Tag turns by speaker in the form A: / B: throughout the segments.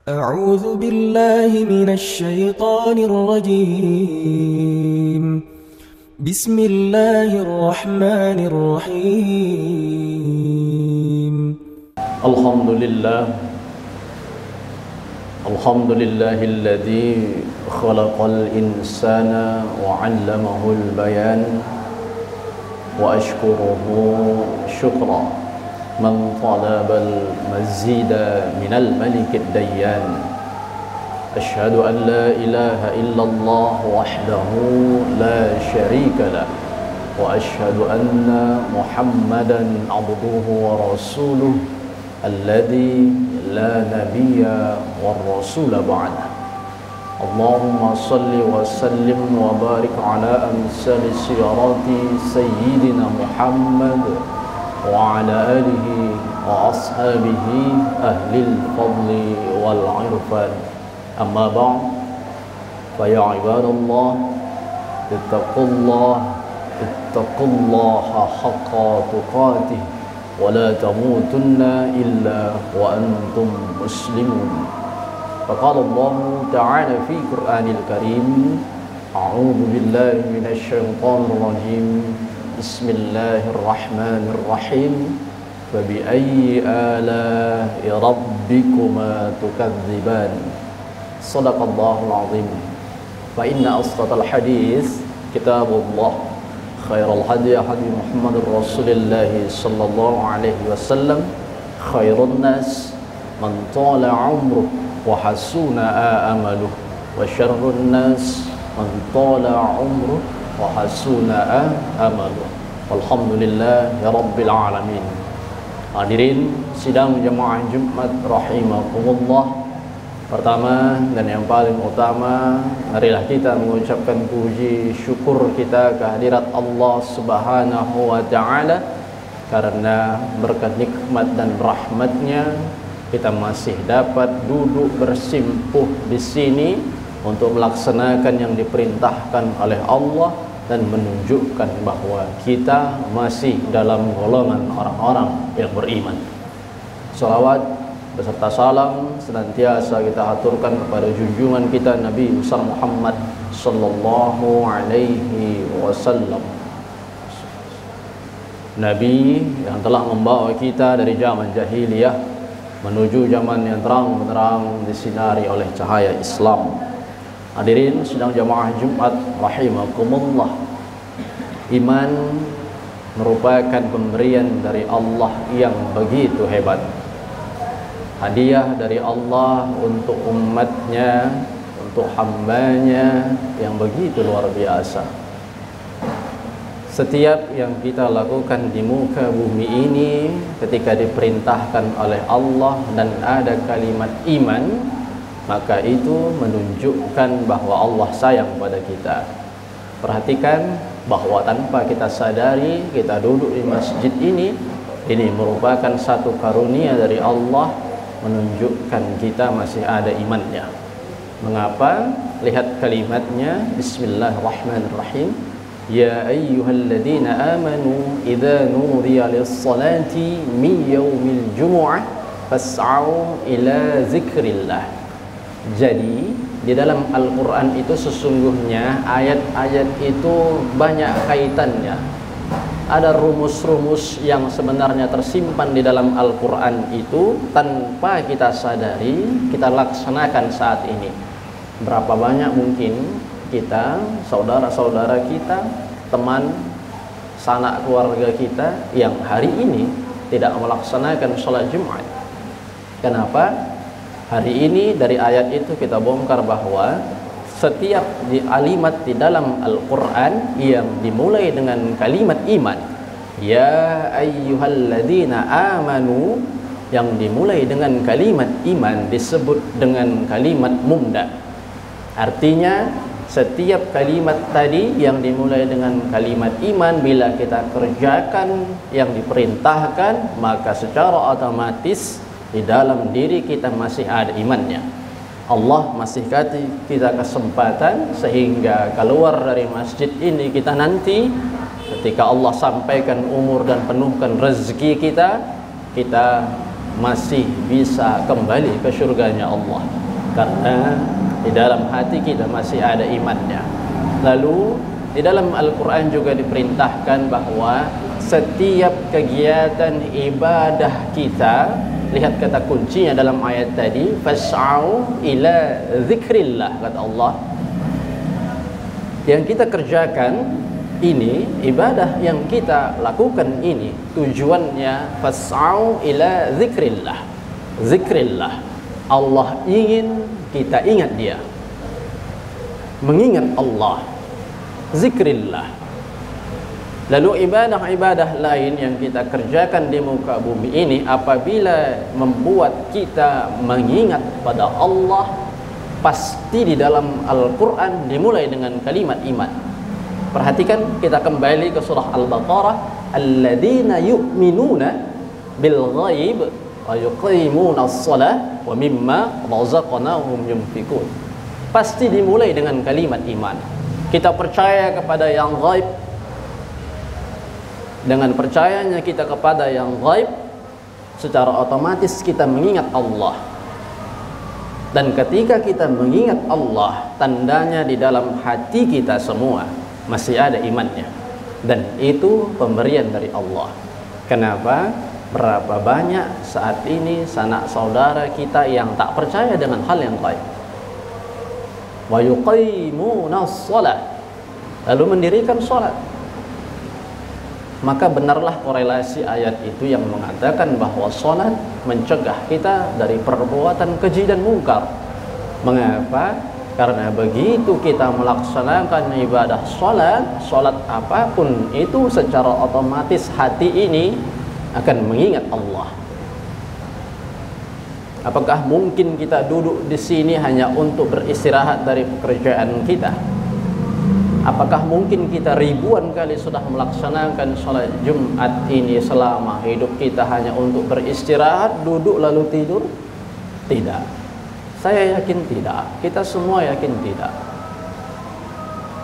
A: أعوذ بالله من الشيطان الرجيم. بسم الله الرحمن الرحيم.
B: الحمد لله الذي خلق الإنسان وعلمه البيان وأشكره شكرا من طلب المزيد من الملك الديان. أشهد أن لا إله إلا الله وحده لا شريك له وأشهد أن محمدا عبده ورسوله الذي لا نبي والرسول بعده. اللهم صل وسلم وبارك على أمثال سيرات سيدنا محمد وعلى آله وأصحابه أهل الفضل والعرفان. أما بعد فيا عباد الله اتقوا الله حق تقاته ولا تموتن إلا وأنتم مسلمون. فقال الله تعالى في القرآن الكريم: أعوذ بالله من الشيطان الرجيم. بسم الله الرحمن الرحيم. فبأي آلاء ربكما تكذبان. صدق الله العظيم. فإن أصدق الحديث كتاب الله. خير الهدي هدي محمد رسول الله صلى الله عليه وسلم. خير الناس من طال عمره وحسن آمله. وشر الناس من طال عمره وحسن آمله. Alhamdulillah ya Rabbil Alamin. Hadirin sidang jamaah Jumat rahimakumullah. Pertama dan yang paling utama, marilah kita mengucapkan puji syukur kita kehadirat Allah Subhanahu wa taala, karena berkat nikmat dan rahmatnya kita masih dapat duduk bersimpuh di sini untuk melaksanakan yang diperintahkan oleh Allah dan menunjukkan bahwa kita masih dalam golongan orang-orang yang beriman. Salawat beserta salam senantiasa kita aturkan kepada junjungan kita Nabi besar Muhammad sallallahu alaihi wasallam. Nabi yang telah membawa kita dari zaman jahiliyah menuju zaman yang terang benderang disinari oleh cahaya Islam. Hadirin sidang jamaah Jumat rahimakumullah. Iman merupakan pemberian dari Allah yang begitu hebat. Hadiah dari Allah untuk umatnya, untuk hambanya yang begitu luar biasa. Setiap yang kita lakukan di muka bumi ini ketika diperintahkan oleh Allah dan ada kalimat iman, maka itu menunjukkan bahwa Allah sayang pada kita. Perhatikan bahwa tanpa kita sadari kita duduk di masjid ini merupakan satu karunia dari Allah, menunjukkan kita masih ada imannya. Mengapa? Lihat kalimatnya, Bismillahirrahmanirrahim. Ya ayyuhalladzina amanu idza nudiya lis-salati min yaumil jumu'ah fas'au ila zikrillah. Jadi di dalam Al-Quran itu sesungguhnya ayat-ayat itu banyak kaitannya. Ada rumus-rumus yang sebenarnya tersimpan di dalam Al-Quran itu tanpa kita sadari kita laksanakan saat ini. Berapa banyak mungkin kita, saudara-saudara kita, teman, sanak keluarga kita yang hari ini tidak melaksanakan sholat Jumat. Kenapa? Hari ini dari ayat itu kita bongkar bahwa setiap kalimat di dalam Al-Quran yang dimulai dengan kalimat iman, ya ayyuhalladzina amanu, yang dimulai dengan kalimat iman disebut dengan kalimat mumda. Artinya setiap kalimat tadi yang dimulai dengan kalimat iman, bila kita kerjakan yang diperintahkan, maka secara otomatis di dalam diri kita masih ada imannya. Allah masih kasih kita kesempatan sehingga keluar dari masjid ini kita nanti ketika Allah sampaikan umur dan penuhkan rezeki kita masih bisa kembali ke surganya Allah, karena di dalam hati kita masih ada imannya. Lalu di dalam Al-Quran juga diperintahkan bahwa setiap kegiatan ibadah kita, lihat kata kuncinya dalam ayat tadi, fas'au ila zikrillah, kata Allah. Yang kita kerjakan ini, ibadah yang kita lakukan ini, tujuannya fas'au ila zikrillah. Zikrillah, Allah ingin kita ingat Dia, mengingat Allah, zikrillah. Lalu ibadah-ibadah lain yang kita kerjakan di muka bumi ini, apabila membuat kita mengingat pada Allah, pasti di dalam Al-Quran dimulai dengan kalimat iman. Perhatikan, kita kembali ke surah Al-Baqarah, alladzina yu'minuna bil ghaib wa yuqimuna as-salah wa mimma razaqnahum yunfikun. Pasti dimulai dengan kalimat iman. Kita percaya kepada yang ghaib. Dengan percayanya kita kepada yang ghaib, secara otomatis kita mengingat Allah. Dan ketika kita mengingat Allah, tandanya di dalam hati kita semua masih ada imannya. Dan itu pemberian dari Allah. Kenapa? Berapa banyak saat ini sanak saudara kita yang tak percaya dengan hal yang gaib. Wa yuqimuna shalah, lalu mendirikan salat. Maka benarlah korelasi ayat itu yang mengatakan bahwa salat mencegah kita dari perbuatan keji dan mungkar. Mengapa? Karena begitu kita melaksanakan ibadah salat apapun itu, secara otomatis hati ini akan mengingat Allah. Apakah mungkin kita duduk di sini hanya untuk beristirahat dari pekerjaan kita? Apakah mungkin kita ribuan kali sudah melaksanakan sholat Jumat ini selama hidup kita hanya untuk beristirahat, duduk lalu tidur? Tidak. Saya yakin tidak. Kita semua yakin tidak.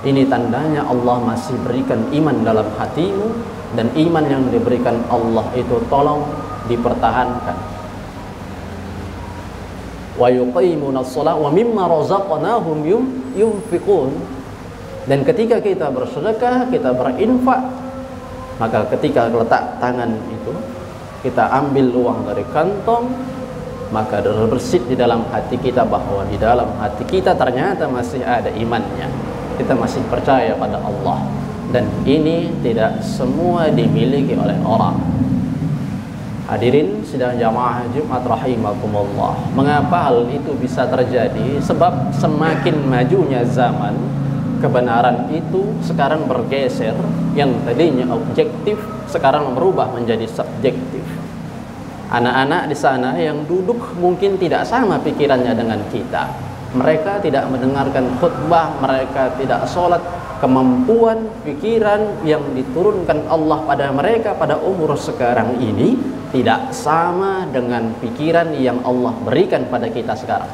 B: Ini tandanya Allah masih berikan iman dalam hatimu, dan iman yang diberikan Allah itu tolong dipertahankan. Wa yuqimuna shalah wa mimma razaqnahum yunfiqun. Dan ketika kita bersedekah, kita berinfak, maka ketika letak tangan itu, kita ambil uang dari kantong, maka terbersit di dalam hati kita bahwa di dalam hati kita ternyata masih ada imannya. Kita masih percaya pada Allah. Dan ini tidak semua dimiliki oleh orang. Hadirin sidang jamaah Jumat rahimakumullah. Mengapa hal itu bisa terjadi? Sebab semakin majunya zaman, kebenaran itu sekarang bergeser. Yang tadinya objektif sekarang berubah menjadi subjektif. Anak-anak di sana yang duduk mungkin tidak sama pikirannya dengan kita. Mereka tidak mendengarkan khutbah, mereka tidak sholat. Kemampuan pikiran yang diturunkan Allah pada mereka pada umur sekarang ini tidak sama dengan pikiran yang Allah berikan pada kita sekarang.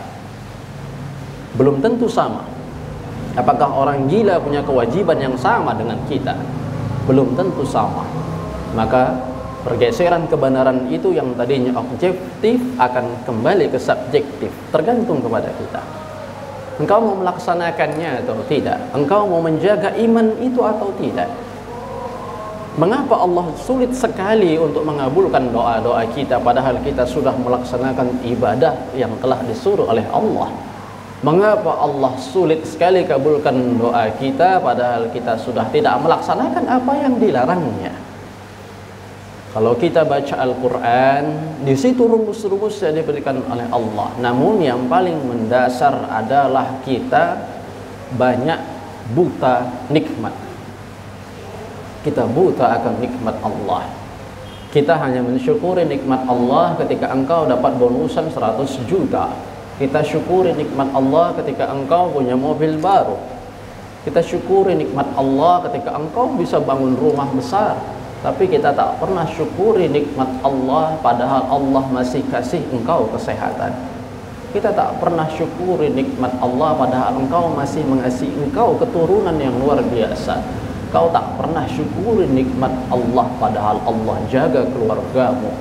B: Belum tentu sama. Apakah orang gila punya kewajiban yang sama dengan kita? Belum tentu sama. Maka pergeseran kebenaran itu yang tadinya objektif akan kembali ke subjektif, tergantung kepada kita. Engkau mau melaksanakannya atau tidak? Engkau mau menjaga iman itu atau tidak? Mengapa Allah sulit sekali untuk mengabulkan doa-doa kita, padahal kita sudah melaksanakan ibadah yang telah disuruh oleh Allah? Mengapa Allah sulit sekali kabulkan doa kita, padahal kita sudah tidak melaksanakan apa yang dilarangnya? Kalau kita baca Al-Quran, di situ rumus-rumus yang diberikan oleh Allah. Namun yang paling mendasar adalah kita banyak buta nikmat. Kita buta akan nikmat Allah. Kita hanya mensyukuri nikmat Allah ketika engkau dapat bonusan 100 juta. Kita syukuri nikmat Allah ketika engkau punya mobil baru. Kita syukuri nikmat Allah ketika engkau bisa bangun rumah besar. Tapi kita tak pernah syukuri nikmat Allah padahal Allah masih kasih engkau kesehatan. Kita tak pernah syukuri nikmat Allah padahal engkau masih mengasihi engkau keturunan yang luar biasa. Kau tak pernah syukuri nikmat Allah padahal Allah jaga keluargamu.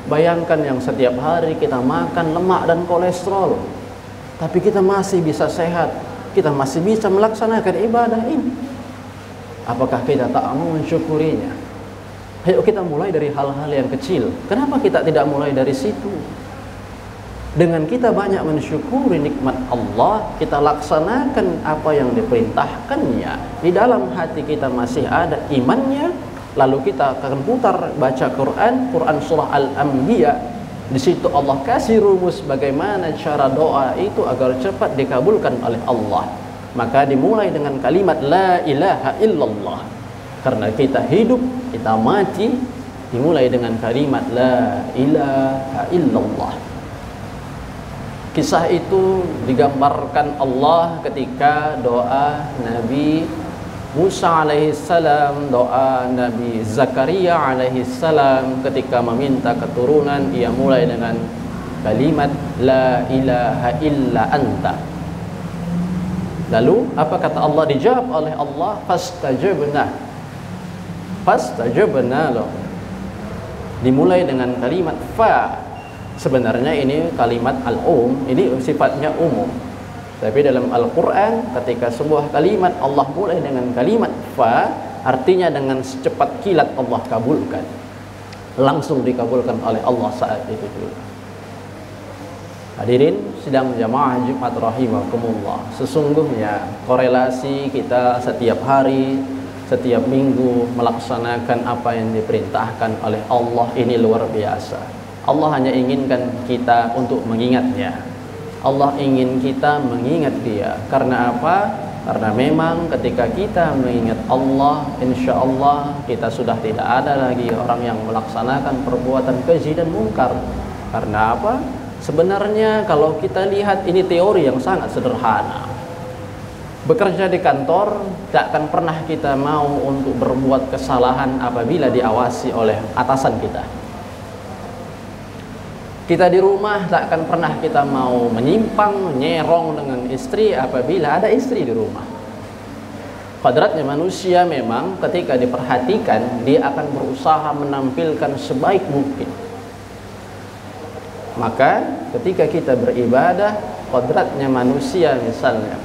B: Bayangkan yang setiap hari kita makan lemak dan kolesterol, tapi kita masih bisa sehat, kita masih bisa melaksanakan ibadah ini. Apakah kita tak mau mensyukurinya? Ayo kita mulai dari hal-hal yang kecil. Kenapa kita tidak mulai dari situ? Dengan kita banyak mensyukuri nikmat Allah, kita laksanakan apa yang diperintahkannya. Di dalam hati kita masih ada imannya, lalu kita akan putar baca Quran surah Al-Anbiya. Di situ Allah kasih rumus bagaimana cara doa itu agar cepat dikabulkan oleh Allah. Maka dimulai dengan kalimat la ilaha illallah. Karena kita hidup, kita mati, dimulai dengan kalimat la ilaha illallah. Kisah itu digambarkan Allah ketika doa Nabi Musa alaihissalam, doa Nabi Zakaria alaihissalam ketika meminta keturunan, ia mulai dengan kalimat la ilaha illa anta. Lalu apa kata Allah? Dijawab oleh Allah, fastajabna lahu. Dimulai dengan kalimat fa. Sebenarnya ini kalimat ini sifatnya umum. Tapi dalam Al-Quran ketika sebuah kalimat Allah mulai dengan kalimat fa, artinya dengan secepat kilat Allah kabulkan. Langsung dikabulkan oleh Allah saat itu juga. Hadirin sidang jamaah Jumat rahimakumullah. Sesungguhnya korelasi kita setiap hari, setiap minggu melaksanakan apa yang diperintahkan oleh Allah ini luar biasa. Allah hanya inginkan kita untuk mengingatnya. Allah ingin kita mengingat Dia. Karena apa? Karena memang ketika kita mengingat Allah, insya Allah kita sudah tidak ada lagi orang yang melaksanakan perbuatan keji dan mungkar. Karena apa? Sebenarnya kalau kita lihat ini teori yang sangat sederhana. Bekerja di kantor, tak akan pernah kita mau untuk berbuat kesalahan apabila diawasi oleh atasan kita. Kita di rumah tak akan pernah kita mau menyimpang, nyerong dengan istri apabila ada istri di rumah. Kodratnya manusia memang ketika diperhatikan, dia akan berusaha menampilkan sebaik mungkin. Maka ketika kita beribadah, kodratnya manusia misalnya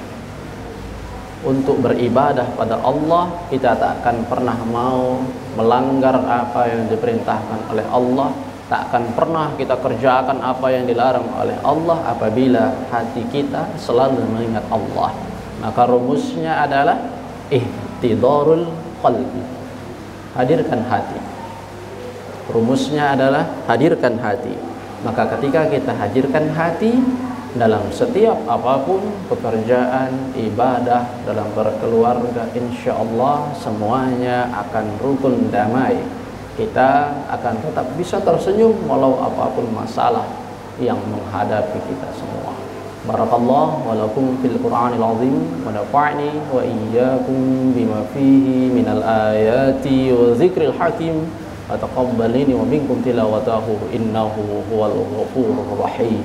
B: untuk beribadah pada Allah, kita tak akan pernah mau melanggar apa yang diperintahkan oleh Allah. Tak akan pernah kita kerjakan apa yang dilarang oleh Allah apabila hati kita selalu mengingat Allah. Maka rumusnya adalah ihtidarul qalbi. Hadirkan hati. Rumusnya adalah hadirkan hati. Maka ketika kita hadirkan hati dalam setiap apapun pekerjaan, ibadah, dalam berkeluarga, insya Allah semuanya akan rukun damai. Kita akan tetap bisa tersenyum walau apapun masalah yang menghadapi kita semua. Barakallahu wa lakum fil Qur'anil azim wa nafa'ni wa iyyakum bima fihi minal ayati wa dzikril hakim wa taqabbalini wa minkum tilawatahu innahu huwal ghafurur rahim.